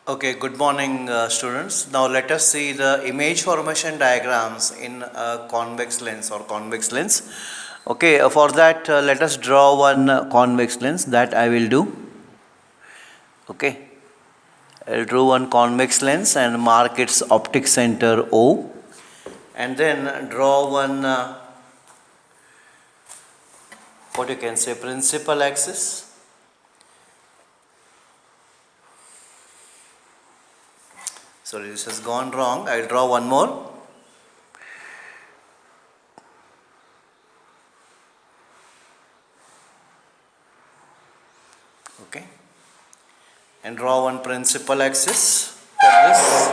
Okay, good morning, students. Now let us see the image formation diagrams in a convex lens or convex lens. Okay, for that, let us draw one convex lens that I will do. Okay, I'll draw one convex lens and mark its optic center O, and then draw one what you can say principal axis. Sorry, this has gone wrong. I'll draw one more. Okay, and draw one principal axis for this.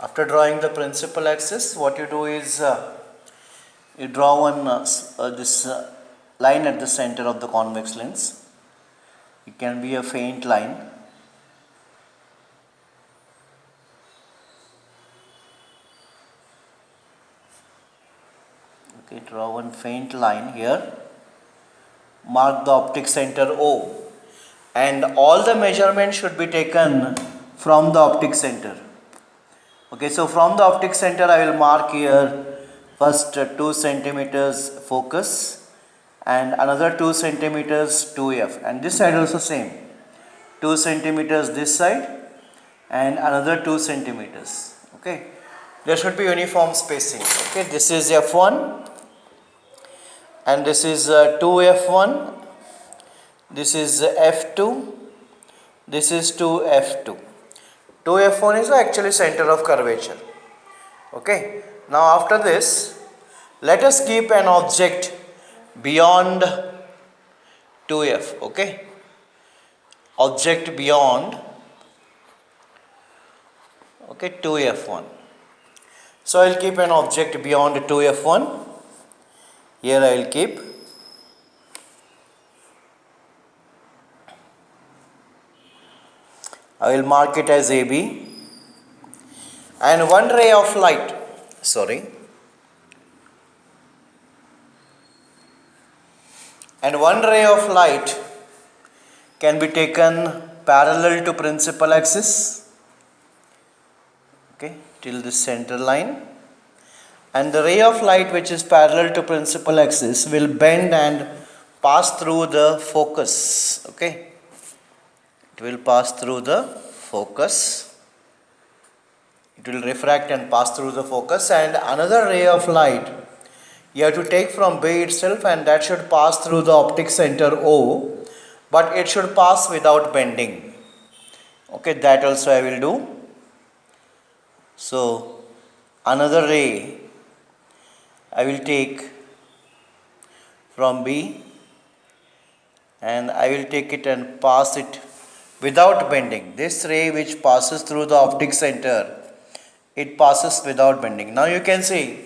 After drawing the principal axis, what you do is you draw one this line at the center of the convex lens. It can be a faint line. Okay, draw one faint line here. Mark the optic center O, and all the measurements should be taken from the optic center. Okay, so from the optic center I will mark here first 2 centimeters focus and another 2 centimeters 2F, and this side also same, 2 centimeters this side and another 2 centimeters. Okay, there should be uniform spacing. Okay, this is F1 and this is 2F1, this is F2, this is 2F2. 2F1 is actually center of curvature. Okay, now after this, let us keep an object beyond 2F. Okay, object beyond 2F1. So I will keep an object beyond 2F1. Here I will keep I will mark it as AB, and one ray of light can be taken parallel to principal axis, okay, till the center line, and the ray of light which is parallel to principal axis will bend and pass through the focus. Okay, it will pass through the focus, it will refract and pass through the focus, and another ray of light you have to take from B itself, and that should pass through the optic center O, but it should pass without bending. Okay, that also I will do. So another ray I will take from B and I will take it and pass it without bending. This ray which passes through the optic center, it passes without bending. Now you can see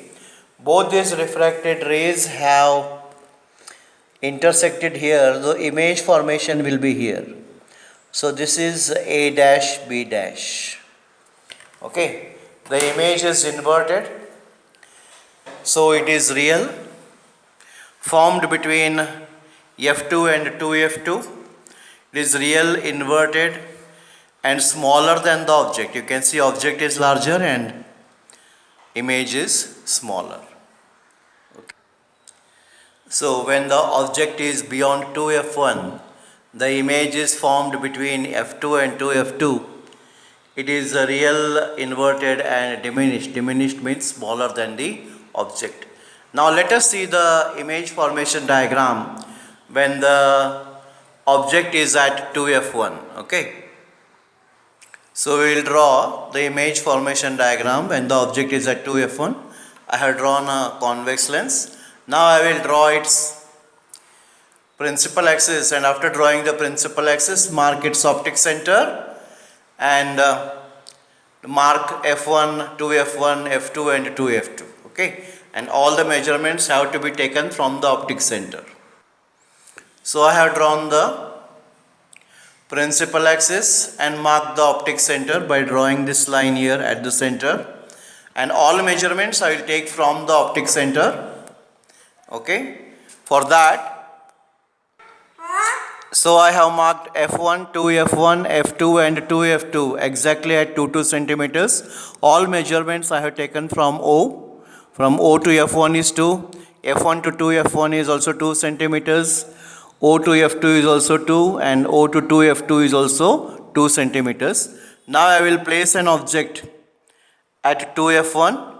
both these refracted rays have intersected here. The image formation will be here. So this is A dash B dash. Okay, the image is inverted, so it is real, formed between F2 and 2F2. It is real, inverted and smaller than the object. You can see object is larger and image is smaller. Okay. So when the object is beyond 2F1, the image is formed between F2 and 2F2. It is a real, inverted and diminished. Diminished means smaller than the object. Now let us see the image formation diagram when the object is at 2F1. Okay, so we will draw the image formation diagram when the object is at 2F1. I have drawn a convex lens. Now I will draw its principal axis, and after drawing the principal axis, mark its optic center and mark F1, 2F1, F2 and 2F2. Okay, and all the measurements have to be taken from the optic center. So I have drawn the principal axis and mark the optic center by drawing this line here at the center, and all measurements I will take from the optic center. Okay, For that, so I have marked F1, 2F1, F2 and 2F2 exactly at 2 centimeters. All measurements I have taken from O. From O to F1 is 2. F1 to 2F1 is also 2 centimeters. O to F2 is also 2 and O to 2F2 is also 2 centimeters. Now I will place an object at 2F1.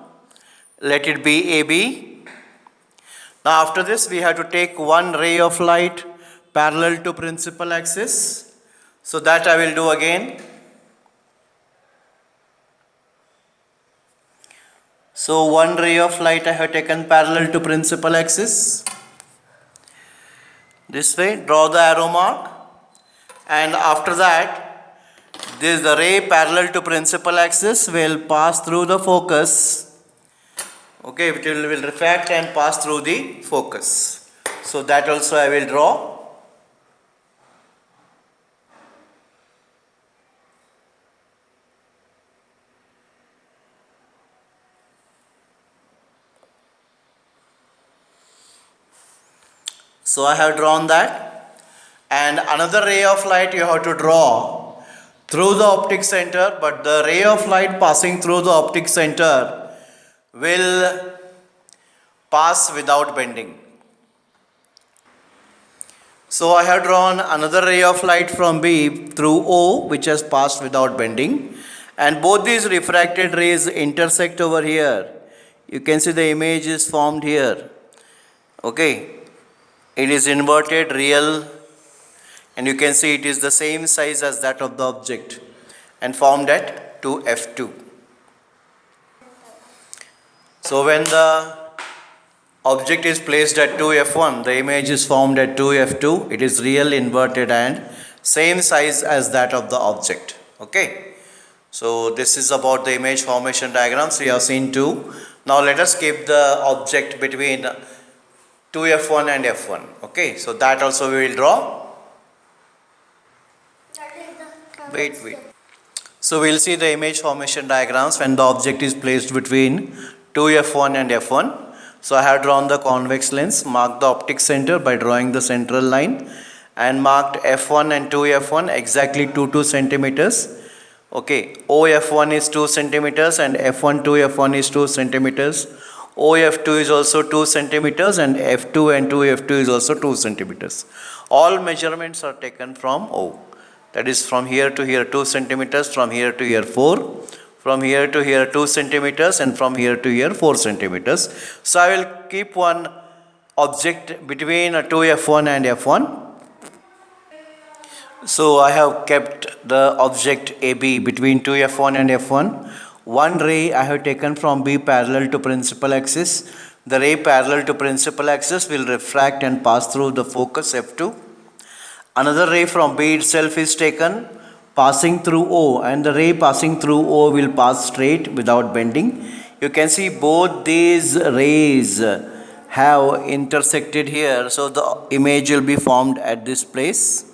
Let it be AB. Now after this we have to take one ray of light parallel to principal axis. So that I will do again. So one ray of light I have taken parallel to principal axis. This way, draw the arrow mark, and after that the ray parallel to principal axis will pass through the focus. Okay, it will refract and pass through the focus. So that also I will draw. So I have drawn that, and another ray of light you have to draw through the optic center, but the ray of light passing through the optic center will pass without bending. So I have drawn another ray of light from B through O, which has passed without bending, and both these refracted rays intersect over here. You can see the image is formed here. Okay, it is inverted, real, and you can see it is the same size as that of the object and formed at 2F2. So when the object is placed at 2F1, the image is formed at 2F2. It is real, inverted and same size as that of the object. Okay. So this is about the image formation diagrams. We have seen two. Now let us keep the object between 2F1 and F1. Okay. So that also we will draw. Wait. So we will see the image formation diagrams when the object is placed between 2F1 and F1. So I have drawn the convex lens, marked the optic center by drawing the central line, and marked F1 and 2F1 exactly 2 centimeters. Okay, OF1 is 2 centimeters and F1 2F1 is 2 centimeters. OF2 is also 2 centimeters and F2 and 2F2 is also 2 centimeters. All measurements are taken from O. That is from here to here 2 centimeters, from here to here 4, from here to here 2 centimeters, and from here to here 4 centimeters. So I will keep one object between 2F1 and F1. So I have kept the object AB between 2F1 and F1. One ray I have taken from B parallel to principal axis. The ray parallel to principal axis will refract and pass through the focus F2. Another ray from B itself is taken passing through O, and the ray passing through O will pass straight without bending. You can see both these rays have intersected here, so the image will be formed at this place.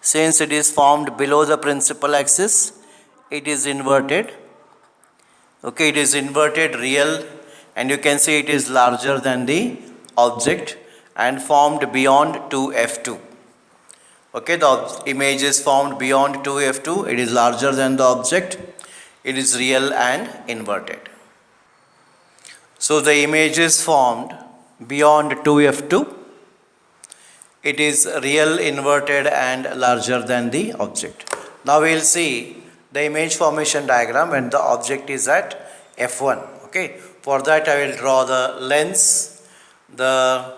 Since it is formed below the principal axis, it is inverted. Okay, it is inverted, real, and you can see it is larger than the object and formed beyond 2F2. Okay, the image is formed beyond 2F2. It is larger than the object. It is real and inverted. So the image is formed beyond 2F2. It is real, inverted and larger than the object. Now we will see the image formation diagram when the object is at F1. Okay, for that I will draw the lens, the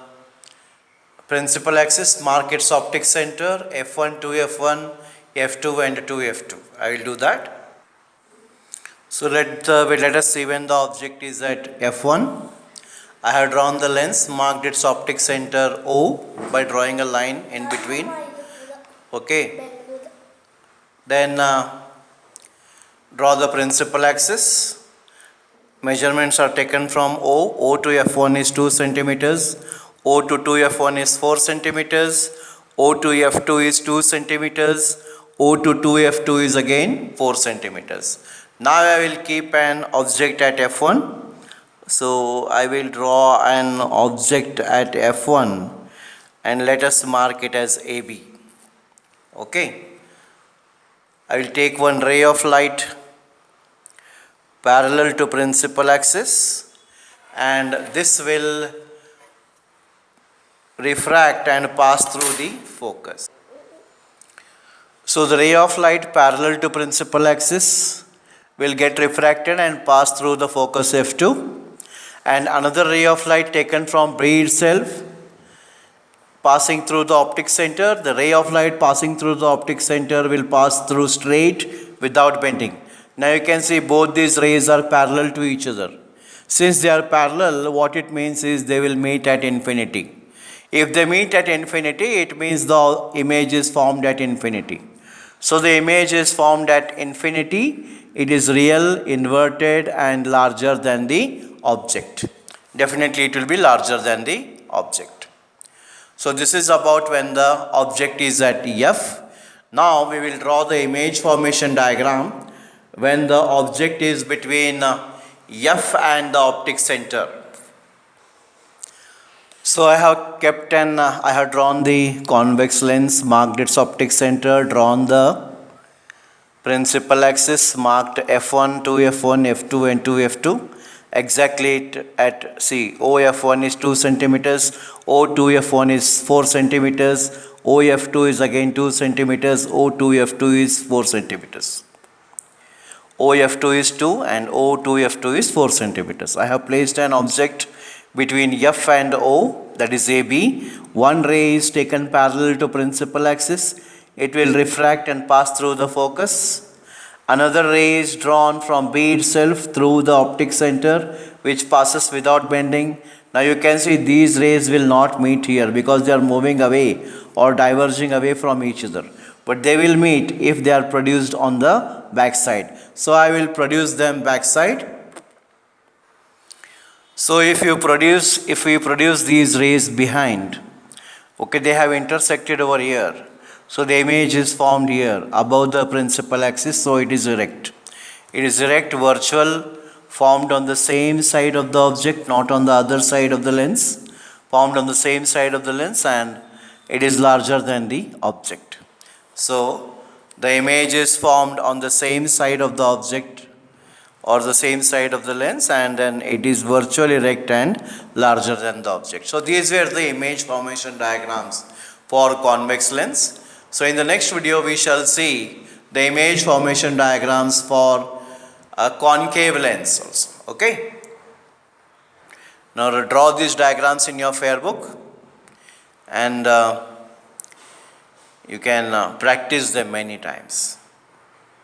principal axis, mark its optic center, F1, 2F1, F2 and 2F2. I will do that. So let us see when the object is at F1. I have drawn the lens, marked its optic center O by drawing a line in between. Okay. Then draw the principal axis. Measurements are taken from O. O to F1 is 2 centimeters. O to 2F1 is 4 centimeters. O to F2 is 2 centimeters. O to 2F2 is again 4 centimeters. Now I will keep an object at F1. So I will draw an object at F1 and let us mark it as AB. Okay. I will take one ray of light parallel to principal axis, and this will refract and pass through the focus. So the ray of light parallel to principal axis will get refracted and pass through the focus F2, and another ray of light taken from B itself passing through the optic center. The ray of light passing through the optic center will pass through straight without bending. Now you can see both these rays are parallel to each other. Since they are parallel, what it means is they will meet at infinity. If they meet at infinity, it means the image is formed at infinity. So the image is formed at infinity. It is real, inverted, and larger than the object. Definitely it will be larger than the object. So this is about when the object is at F. Now we will draw the image formation diagram when the object is between F and the optic center. So I have drawn the convex lens, marked its optic center, drawn the principal axis, marked F1, 2F1, F2 and 2F2. Exactly at OF1 is 2 centimeters, O2F1 is 4 centimeters, OF2 is again 2 centimeters, O2F2 is 4 centimeters. OF2 is 2 and O2F2 is 4 centimeters. I have placed an object between F and O, that is AB. One ray is taken parallel to principal axis. It will refract and pass through the focus. Another ray is drawn from B itself through the optic center, which passes without bending. Now you can see these rays will not meet here because they are moving away or diverging away from each other. But they will meet if they are produced on the back side. So I will produce them backside. So if we produce these rays behind, okay, they have intersected over here. So the image is formed here above the principal axis, so it is erect. It is erect, virtual, formed on the same side of the object, not on the other side of the lens, formed on the same side of the lens, and it is larger than the object. So the image is formed on the same side of the object or the same side of the lens, and then it is virtually erect and larger than the object. So these were the image formation diagrams for convex lens. So in the next video we shall see the image formation diagrams for a concave lens also. Okay. Now draw these diagrams in your fair book, and you can practice them many times.